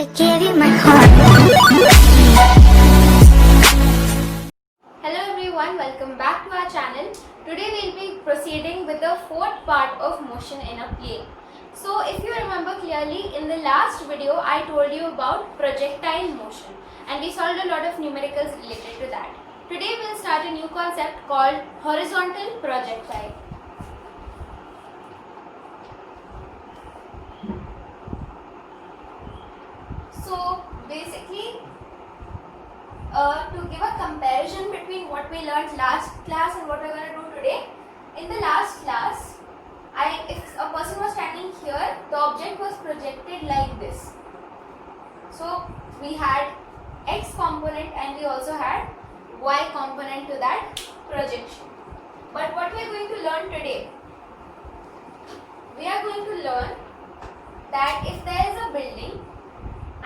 I gave you my heart. Hello everyone, welcome back to our channel. Today we'll be proceeding with the fourth part of motion in a plane. So if you remember clearly, in the last video I told you about projectile motion and we solved a lot of numericals related to that. Today we'll start a new concept called horizontal projectile. So basically, to give a comparison between what we learned last class and what we're going to do today, in the last class, if a person was standing here, the object was projected like this. So we had x component and we also had y component to that projection. But what we are going to learn today, we are going to learn that if there is a building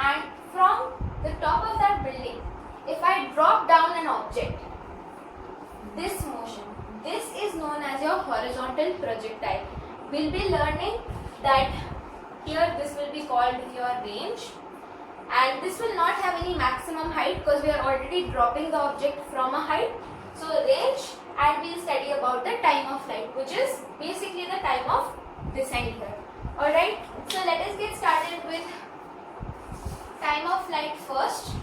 and from the top of that building, if I drop down an object, this motion, this is known as your horizontal projectile. We'll be learning that here this will be called your range, and this will not have any maximum height because we are already dropping the object from a height. So range, and we'll study about the time of flight, which is basically the time of descent here. Alright, so let us get started with time of flight first.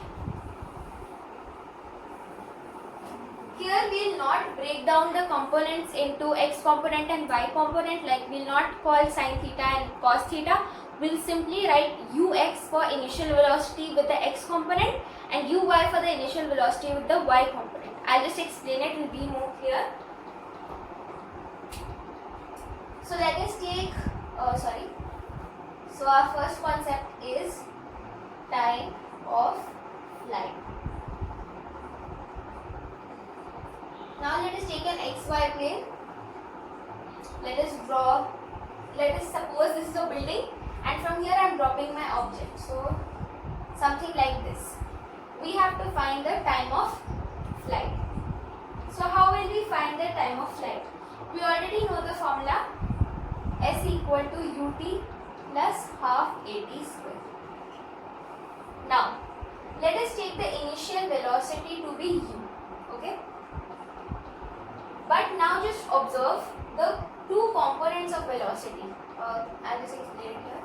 Here we will not break down the components into x component and y component, like we will not call sin theta and cos theta. We will simply write ux for initial velocity with the x component and uy for the initial velocity with the y component. I will just explain it in B mode here. So let us take, so our first concept is time of flight. Now let us take an xy plane. Let us suppose this is a building and from here I am dropping my object. So something like this. We have to find the time of flight. So how will we find the time of flight? We already know the formula, s equal to ut plus half at square. Now let us take the initial velocity to be u. Okay. But now just observe the two components of velocity. I'll just explain it here.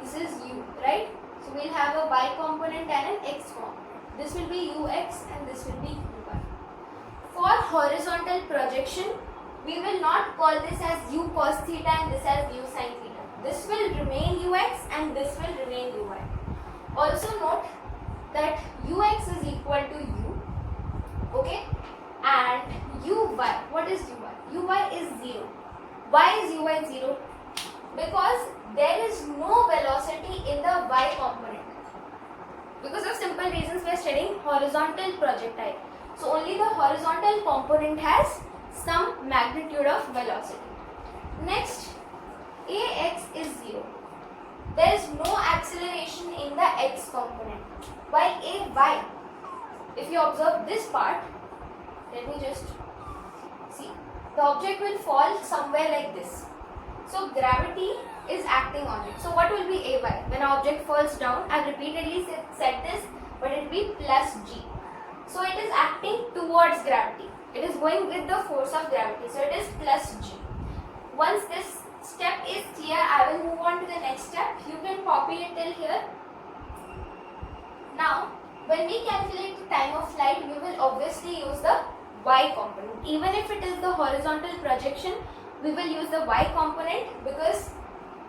This is u, right? So we'll have a y component and an x component. This will be ux and this will be uy. For horizontal projection, we will not call this as u cos theta and this as u sin theta. This will remain ux and this will remain uy. Also note that ux is equal to u, okay, and uy, what is uy? Uy is 0. Why is uy 0? Because there is no velocity in the y component. Because of simple reasons we are studying horizontal projectile. So only the horizontal component has some magnitude of velocity. Next, ax is 0. There is no acceleration in the x component. While ay, if you observe this part, let me just see, the object will fall somewhere like this. So gravity is acting on it. So what will be ay? When an object falls down, I have repeatedly said this, but it will be plus g. So it is acting towards gravity. It is going with the force of gravity. So it is plus g. Once this step is clear, I will move on to the next step. You can copy it till here. Now, when we calculate the time of flight, we will obviously use the y component. Even if it is the horizontal projection, we will use the y component because,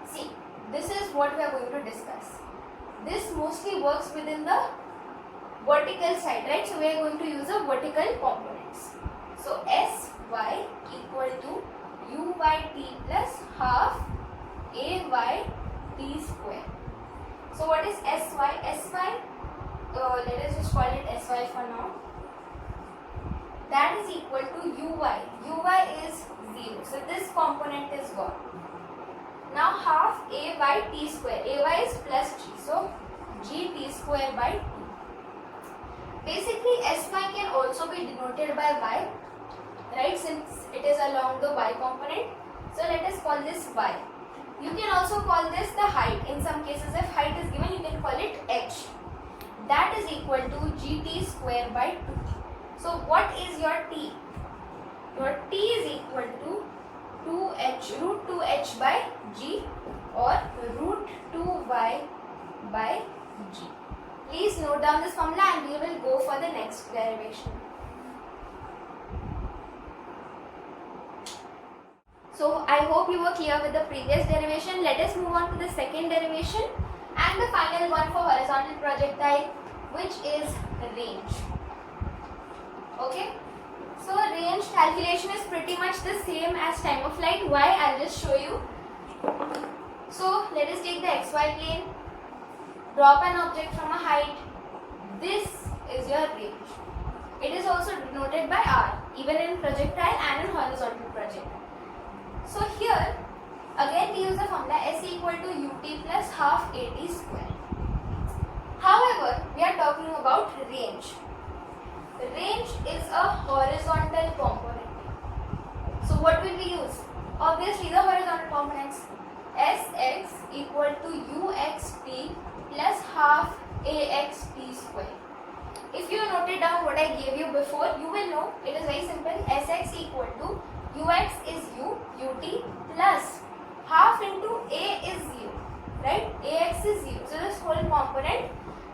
see, this is what we are going to discuss. This mostly works within the vertical side, right? So we are going to use the vertical components. So sy equal to uyt plus half ay t square. So what is sy? Sy, let us just call it sy for now. That is equal to uy. Uy is 0. So this component is gone. Now half ay t square. Ay is plus g. So gt square by 2. Basically sy can also be denoted by y, right, since it is along the y component. So let us call this y. You can also call this the height. In some cases, if height is given, you can call it x. square by 2t. So what is your t? Your t is equal to 2h root 2h by g or root 2y by g. Please note down this formula and we will go for the next derivation. So I hope you were clear with the previous derivation. Let us move on to the second derivation and the final one for horizontal projectile, which is range. Okay. So range calculation is pretty much the same as time of flight. Why? I'll just show you. So let us take the xy plane, drop an object from a height. This is your range. It is also denoted by r, even in projectile and in horizontal projectile. So here again we use the formula s equal to ut plus half at square. However, we are talking about range. Range is a horizontal component. So what will we use? Obviously the horizontal components. Sx equal to uxt plus half axt square. If you noted down what I gave you before, you will know it is very simple. Sx equal to ux is u, ut plus half into a is 0, right? Ax is 0. So this whole component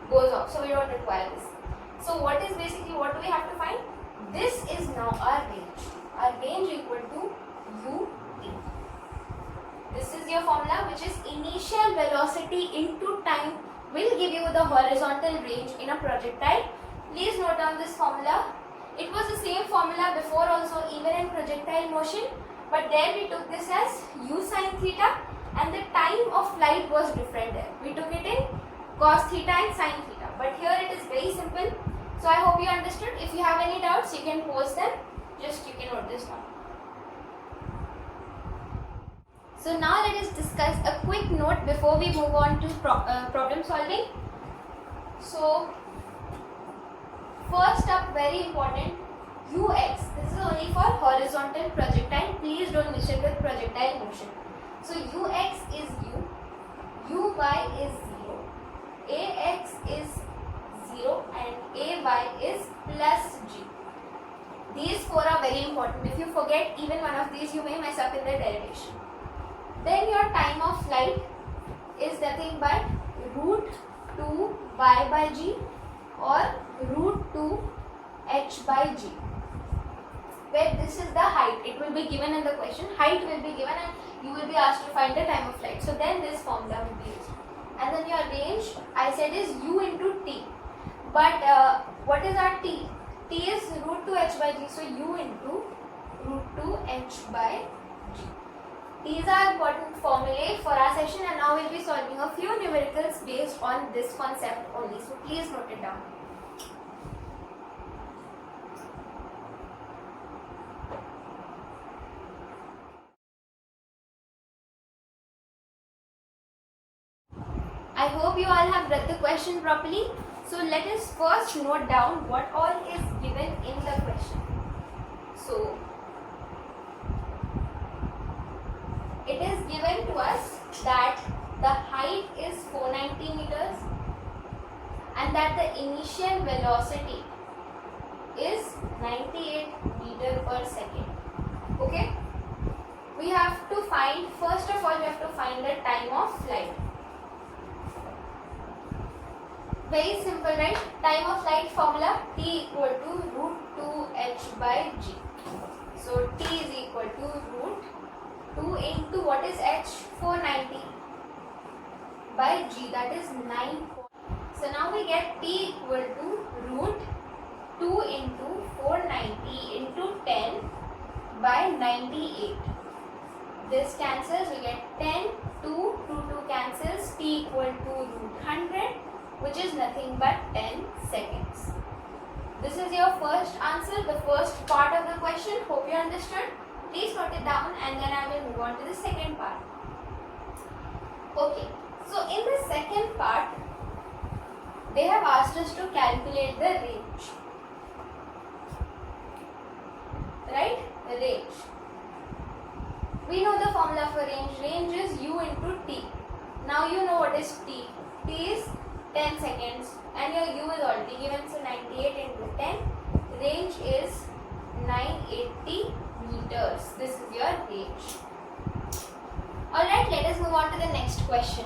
goes off. So we don't require this. So what is basically what do we have to find? This is now our range. Our range equal to ut. This is your formula, which is initial velocity into time will give you the horizontal range in a projectile. Please note down this formula. It was the same formula before also, even in projectile motion, but there we took this as u sin theta and the time of flight was different there. We took it in cos theta and sin theta, but here it is very simple. So I hope you understood. If you have any doubts, you can post them. Just you can note this down. So now let us discuss a quick note before we move on to problem solving. So first up, very important, ux. This is only for horizontal projectile. Please don't mix it with projectile motion. So ux is u, uy is 0, ax is 0 and ay is plus g. These four are very important. If you forget even one of these, you may mess up in the derivation. Then your time of flight is nothing but root 2 y by g or root 2 h by g, where this is the height. It will be given in the question. Height will be given and you will be asked to find the time of flight. So then this formula will be used. And then your range, I said, is u into t. But what is our t? T is root 2 h by g. So u into root 2 h by g. These are important formulae for our session, and now we'll be solving a few numericals based on this concept only. So please note it down. I hope you all have read the question properly. So let us first note down what all is given in the question. So it is given to us that the height is 490 meters and that the initial velocity is 98 meter per second. Okay? We have to find, first of all, we have to find the time of flight. Very simple, right? Time of flight formula, t equal to root 2 h by g. So t is equal to root 2 into what is h? 490 by g, that is 9. So now we get t equal to root 2 into 490 into 10 by 98. This cancels, we get 10, 2, 2 cancels, t equal to root 100, which is nothing but 10 seconds. This is your first answer, the first part of the question. Hope you understood. Please note it down and then I will move on to the second part. Okay, so in the second part, they have asked us to calculate the range. Right? The range. We know the formula for range. Range is u into t. Now you know what is t. T is 10 seconds and here u is already given, so 98 into 10, range is 980 meters. This is your range. Alright, let us move on to the next question.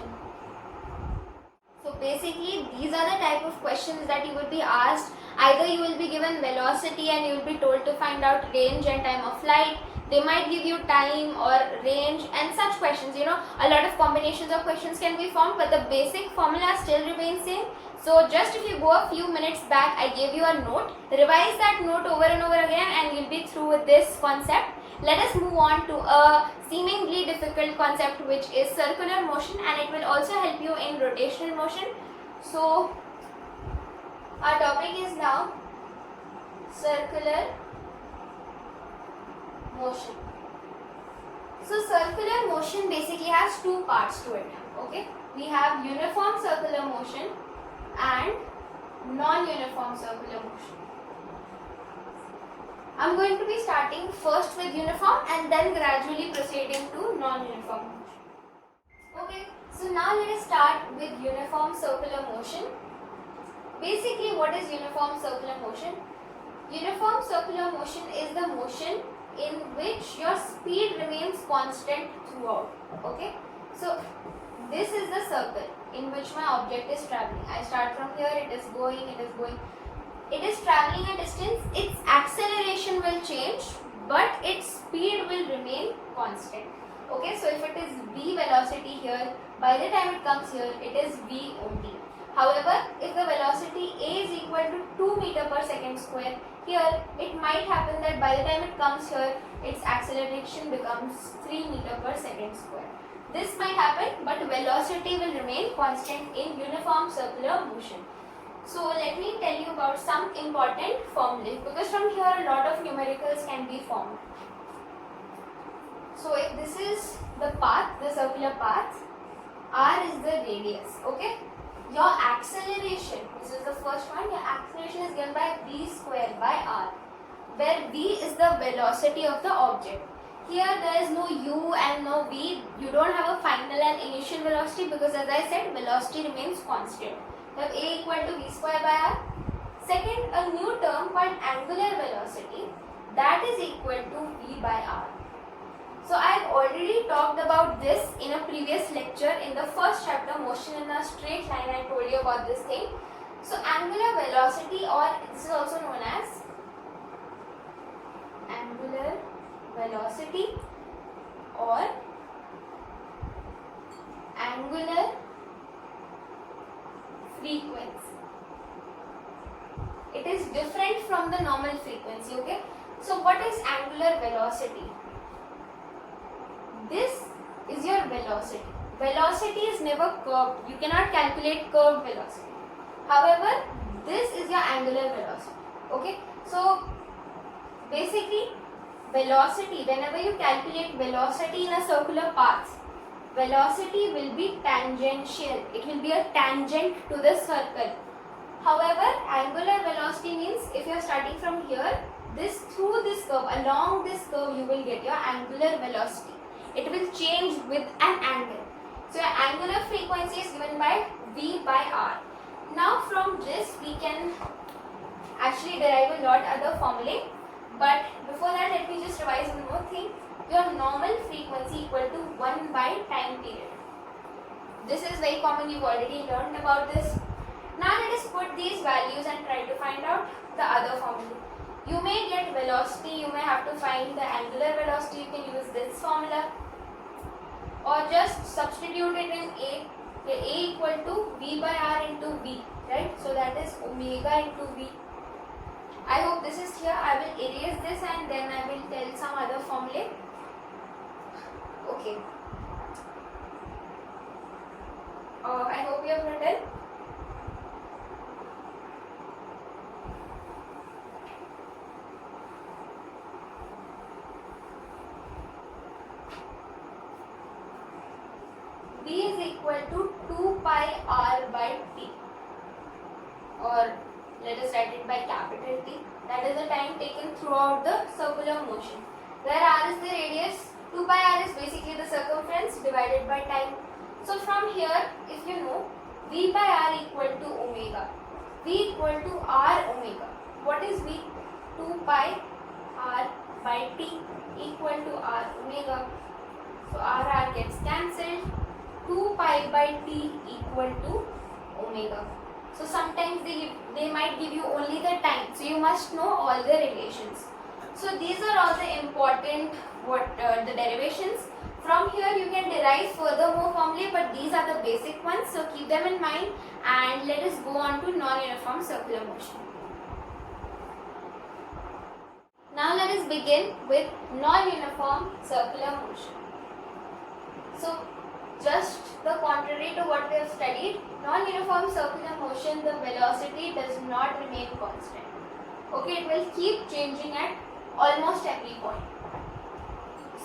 So basically these are the type of questions that you will be asked. Either you will be given velocity and you will be told to find out range and time of flight. They might give you time or range and such questions. You know, a lot of combinations of questions can be formed, but the basic formula still remains same. So just if you go a few minutes back, I gave you a note. Revise that note over and over again and you'll be through with this concept. Let us move on to a seemingly difficult concept, which is circular motion, and it will also help you in rotational motion. So our topic is now circular motion. So circular motion basically has two parts to it. Okay, we have uniform circular motion and non-uniform circular motion. I'm going to be starting first with uniform and then gradually proceeding to non-uniform motion. Okay, so now let us start with uniform circular motion. Basically, what is uniform circular motion? Uniform circular motion is the motion in which your speed remains constant throughout. Okay, so this is the circle in which my object is traveling. I start from here, it is going, it is traveling a distance. Its acceleration will change, but its speed will remain constant. Okay, so if it is v velocity here, by the time it comes here, it is v only. However, if the velocity a is equal to 2 meter per second square, here it might happen that by the time it comes here, its acceleration becomes 3 meter per second square. This might happen, but velocity will remain constant in uniform circular motion. So let me tell you about some important formulas, because from here a lot of numericals can be formed. So if this is the path, the circular path, r is the radius. Okay, your acceleration, this is the first one, your acceleration is given by v square by r, where v is the velocity of the object. Here there is no u and no v. You don't have a final and initial velocity, because as I said, velocity remains constant. You have a equal to v square by r. Second, a new term called angular velocity, that is equal to v by r. So I have already talked about this in a previous lecture in the first chapter, motion in a straight line. I told you about this thing. So angular velocity, or this is also known as angular velocity or angular frequency. It is different from the normal frequency. Okay, so what is angular velocity? This is your velocity. Velocity is never curved. You cannot calculate curved velocity. However, this is your angular velocity. Okay, so basically velocity, whenever you calculate velocity in a circular path, velocity will be tangential. It will be a tangent to the circle. However, angular velocity means if you are starting from here, through this curve, along this curve, you will get your angular velocity. It will change with an angle. So your angular frequency is given by v by r. Now from this we can actually derive a lot other formulae. But before that, let me just revise one more thing. Your normal frequency equal to 1 by time period. This is very common, you've already learned about this. Now let us put these values and try to find out the other formula. You may get velocity, you may have to find the angular velocity, you can use this formula. Or just substitute it in A. A equal to v by r into v, right? So that is omega into v. I hope this is clear. I will erase this and then I will tell some other formulae. Okay. I hope you have written. V is equal to 2 pi r by t, or let us write it by capital T. That is the time taken throughout the circular motion. Where r is the radius, 2 pi r is basically the circumference divided by time. So from here, if you know, v by r equal to omega. V V equal to R omega. What is V? 2 pi R by T equal to R omega. So R gets cancelled. 2 pi by T equal to omega. So sometimes they might give you only the time. So you must know all the relations. So these are all the important the derivations. From here you can derive further more formulae, but these are the basic ones. So keep them in mind and let us go on to non-uniform circular motion. Now let us begin with non-uniform circular motion. So just the contrary to what we have studied, non-uniform circular motion, the velocity does not remain constant. Okay, it will keep changing at almost every point.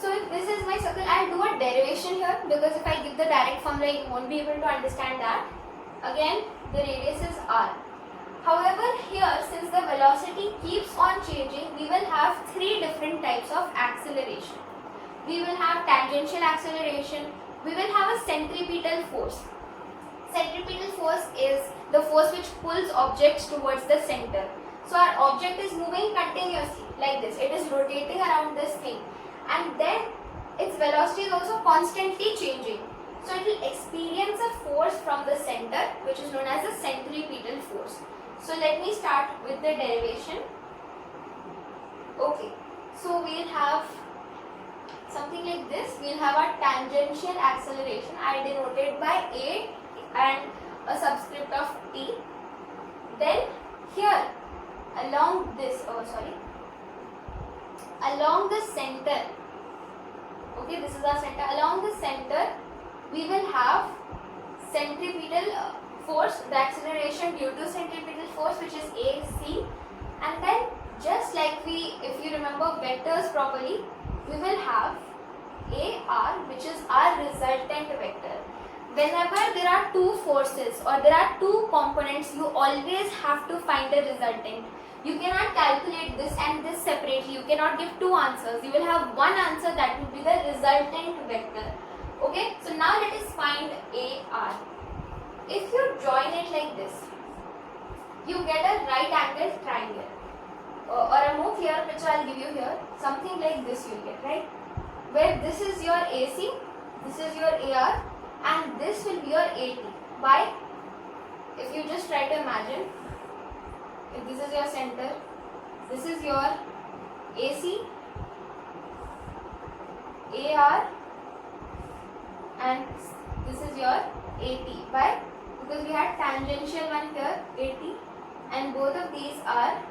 So if this is my circle, I will do a derivation here, because if I give the direct formula, you won't be able to understand that. Again, the radius is r. However, here, since the velocity keeps on changing, we will have three different types of acceleration. We will have tangential acceleration, we will have a centripetal force. Centripetal force is the force which pulls objects towards the center. So our object is moving continuously like this. It is rotating around this thing, and then its velocity is also constantly changing. So it will experience a force from the center, which is known as the centripetal force. So let me start with the derivation. Okay, so we'll have something like this. We'll have a tangential acceleration. I denoted by A and a subscript of T. Then here along this, along the center, okay, this is our center. Along the center we will have centripetal force, the acceleration due to centripetal force, which is AC, and then just like if you remember vectors properly, we will have AR, which is our resultant vector. Whenever there are two forces or there are two components, you always have to find a resultant. You cannot calculate this and this separately. You cannot give two answers. You will have one answer, that will be the resultant vector. Okay, so now let us find AR. If you join it like this, you get a right angled triangle. Or a more clear picture I will give you here. Something like this you get, right? Where this is your AC, this is your AR, and this will be your AT. Why? If you just try to imagine, if this is your center, this is your AC, AR, and this is your AT. Why? Because we had tangential one here, AT, and both of these are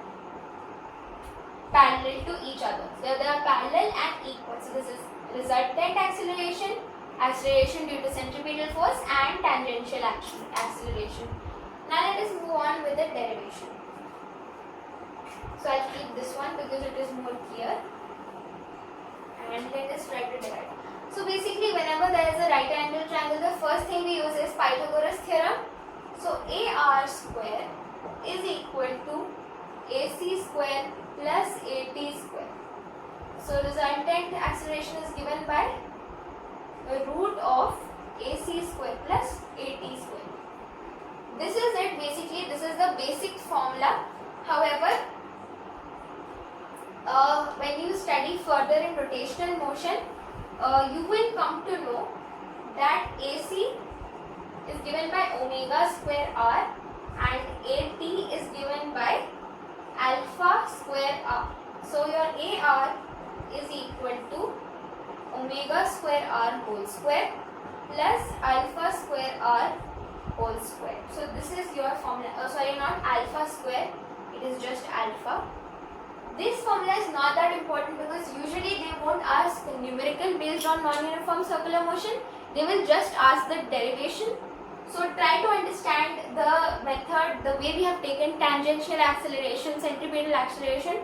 parallel to each other. So they are parallel and equal. So this is resultant acceleration, acceleration due to centripetal force, and tangential acceleration. Now let us move on with the derivation. So I'll keep this one because it is more clear, and let us try to derive. So basically, whenever there is a right angle triangle, the first thing we use is Pythagoras theorem. So AR square is equal to AC square plus AT square. So resultant acceleration is given by the root of AC square plus AT square. This is it basically. This is the basic formula. However, when you study further in rotational motion, you will come to know that AC is given by omega square r and AT is given by alpha square r. So your AR is equal to omega square r whole square plus alpha square r whole square. So this is your formula. Not alpha square, it is just alpha. This formula is not that important because usually they won't ask numerical based on non-uniform circular motion. They will just ask the derivation. So try to understand the method, the way we have taken tangential acceleration, centripetal acceleration.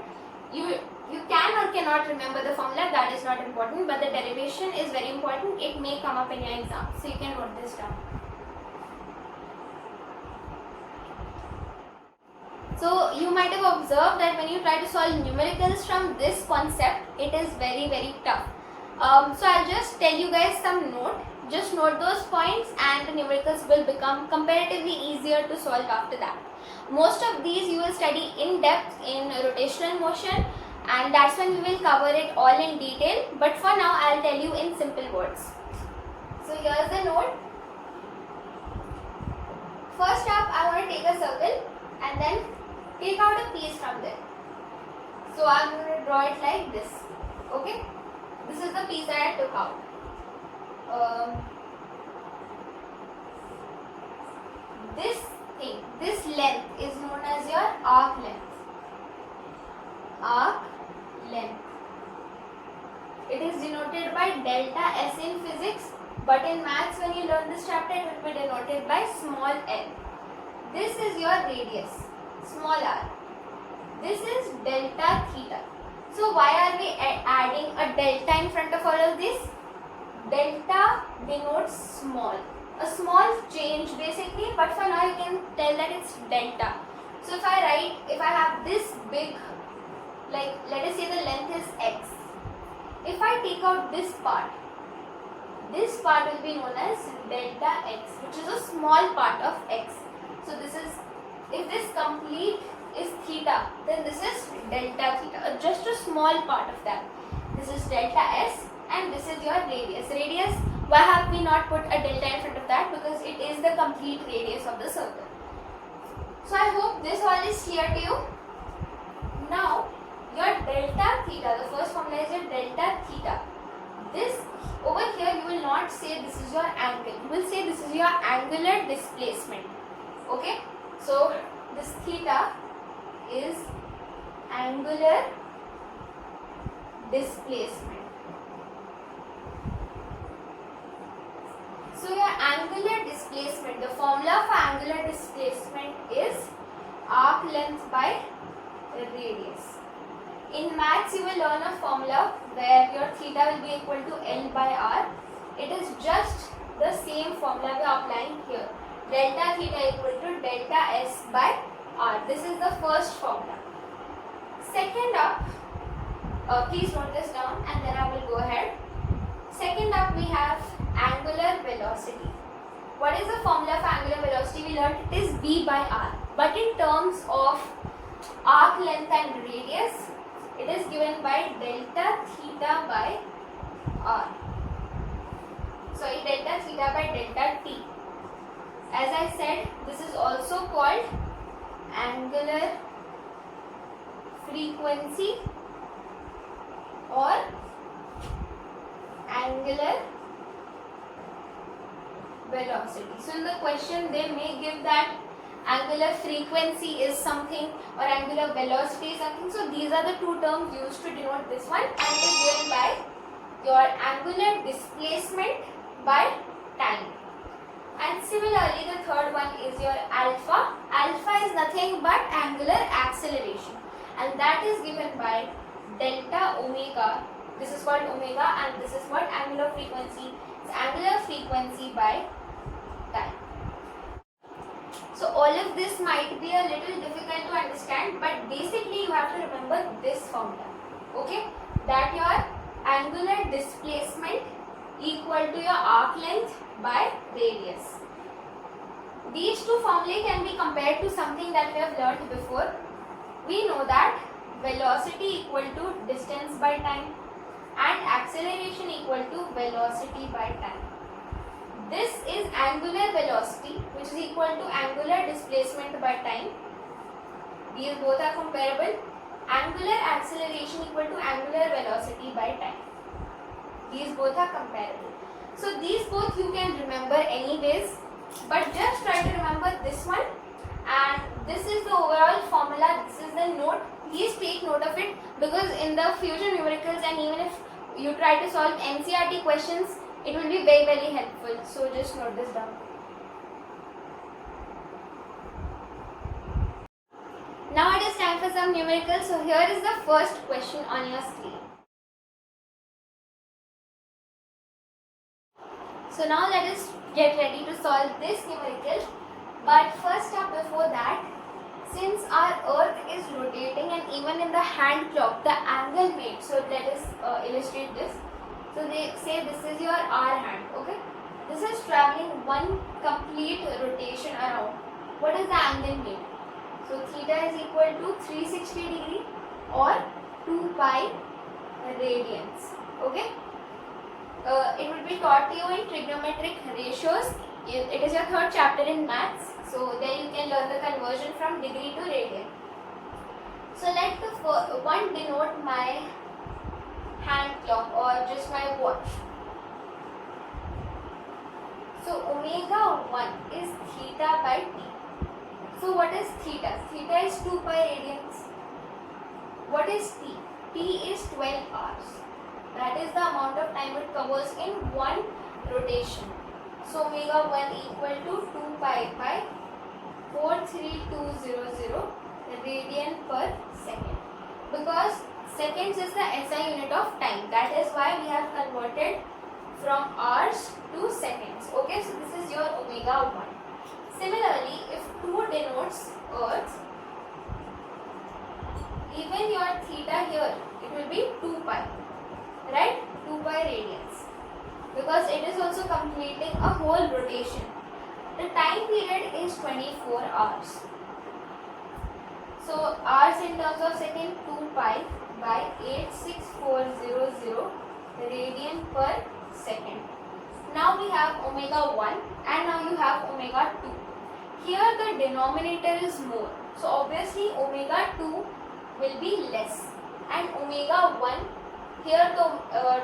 You can or cannot remember the formula, that is not important, but the derivation is very important. It may come up in your exam, so you can note this down. So you might have observed that when you try to solve numericals from this concept, it is very, very tough. So I'll just tell you guys some note. Just note those points and the numericals will become comparatively easier to solve after that. Most of these you will study in depth in rotational motion, and that's when we will cover it all in detail, but for now I'll tell you in simple words. So here's the note. First up, I want to take a circle and then take out a piece from there. So I'm going to draw it like this. Okay, this is the piece that I took out. This thing, this length is known as your arc length. Arc length. It is denoted by delta S in physics, but in maths when you learn this chapter it will be denoted by small l. This is your radius, small r. This is delta theta. So why are we adding a delta in front of all of this? Delta denotes small. A small change basically, but for now you can tell that it's delta. So if I have this big, like let us say the length is x. If I take out this part will be known as delta x, which is a small part of x. So this is, if this complete is theta, then this is delta theta, just a small part of that. This is delta s and this is your radius. Radius, why have we not put a delta in front of that? Because it is the complete radius of the circle. So I hope this all is clear to you. Now your delta theta, the first formula is your delta theta. This over here you will not say this is your angle, you will say this is your angular displacement. Okay, so this theta is angular displacement. So your angular displacement, the formula for angular displacement is arc length by radius. In maths you will learn a formula where your theta will be equal to L by R. It is just the same formula we are applying here. Delta theta equal to delta S by R. This is the first formula. Second up, please note this down and then I will go ahead. Second up we have angular velocity. What is the formula for angular velocity? We learned it is V by R. But in terms of arc length and radius, it is given by delta theta by R. Sorry, delta theta by delta T. As I said, this is also called angular frequency or angular velocity. So in the question they may give that angular frequency is something or angular velocity is something. So these are the two terms used to denote this one, and it is given by your angular displacement by time. And similarly the third one is your alpha. Alpha is nothing but angular acceleration, and that is given by delta omega. This is called omega and this is what angular frequency. It's angular frequency by time. So all of this might be a little difficult to understand, but basically you have to remember this formula. Okay, that your angular displacement equal to your arc length by radius. These two formulae can be compared to something that we have learned before. We know that velocity equal to distance by time and acceleration equal to velocity by time. This is angular velocity, which is equal to angular displacement by time. These both are comparable. Angular acceleration equal to angular velocity by time. These both are comparable. So these both you can remember anyways, but just try to remember this one, and this is the overall formula, this is the note. Please take note of it, because in the future numericals and even if you try to solve NCERT questions, it will be very, very helpful. So just note this down. Now it is time for some numericals. So here is the first question on your screen. So now let us get ready to solve this numerical. But first up, before that, since our earth is rotating and even in the hand clock the angle made, so let us illustrate this. So they say this is your R hand, okay? this is traveling one complete rotation around. What is the angle made? So theta is equal to 360 degree or 2 pi radians. Okay. It will be taught to you in trigonometric ratios. It is your third chapter in maths. So there you can learn the conversion from degree to radian. So let the one denote my hand clock or just my watch. So omega 1 is theta by t. So what is theta? Theta is 2 pi radians. What is t? T is 12 hours. That is the amount of time it covers in one rotation. So omega 1 equal to 2 pi by 43200 radian per second. Because seconds is the SI unit of time. That is why we have converted from hours to seconds. Okay, so this is your omega 1. Similarly, if 2 denotes Earth, even your theta here, it will be 2 pi, right? 2 pi radians, because it is also completing a whole rotation. The time period is 24 hours. So hours in terms of second, 2 pi by 86400 radian per second. Now we have omega 1 and now you have omega 2. Here the denominator is more. So obviously omega 2 will be less and omega 1, here the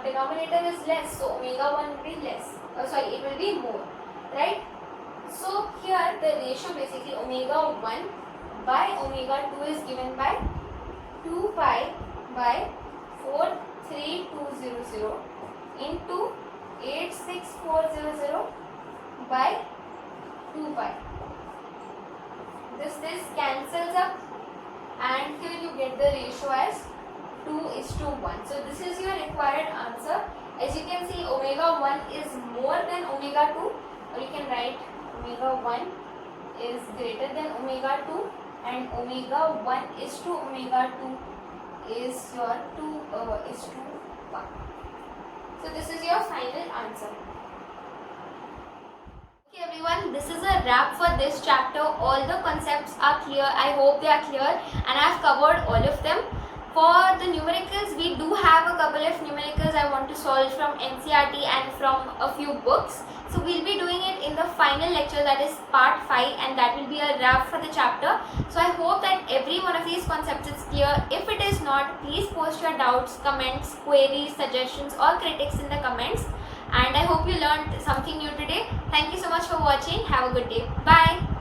denominator is less, so omega 1 will be less. It will be more, right? So here the ratio basically omega 1 by omega 2 is given by 2 pi by 43200 into 86400 by 2 pi. This cancels up and here you get the ratio as 2:1. So this is your required answer. As you can see, omega 1 is more than omega 2, or you can write omega 1 is greater than omega 2 and omega 1 is to omega 2 is your 2:1. So this is your final answer. Okay everyone, this is a wrap for this chapter. All the concepts are clear. I hope they are clear and I have covered all of them. For the numericals, we do have a couple of numericals I want to solve from NCERT and from a few books. So we'll be doing it in the final lecture, that is part 5, and that will be a wrap for the chapter. So I hope that every one of these concepts is clear. If it is not, please post your doubts, comments, queries, suggestions or critics in the comments. And I hope you learned something new today. Thank you so much for watching. Have a good day. Bye.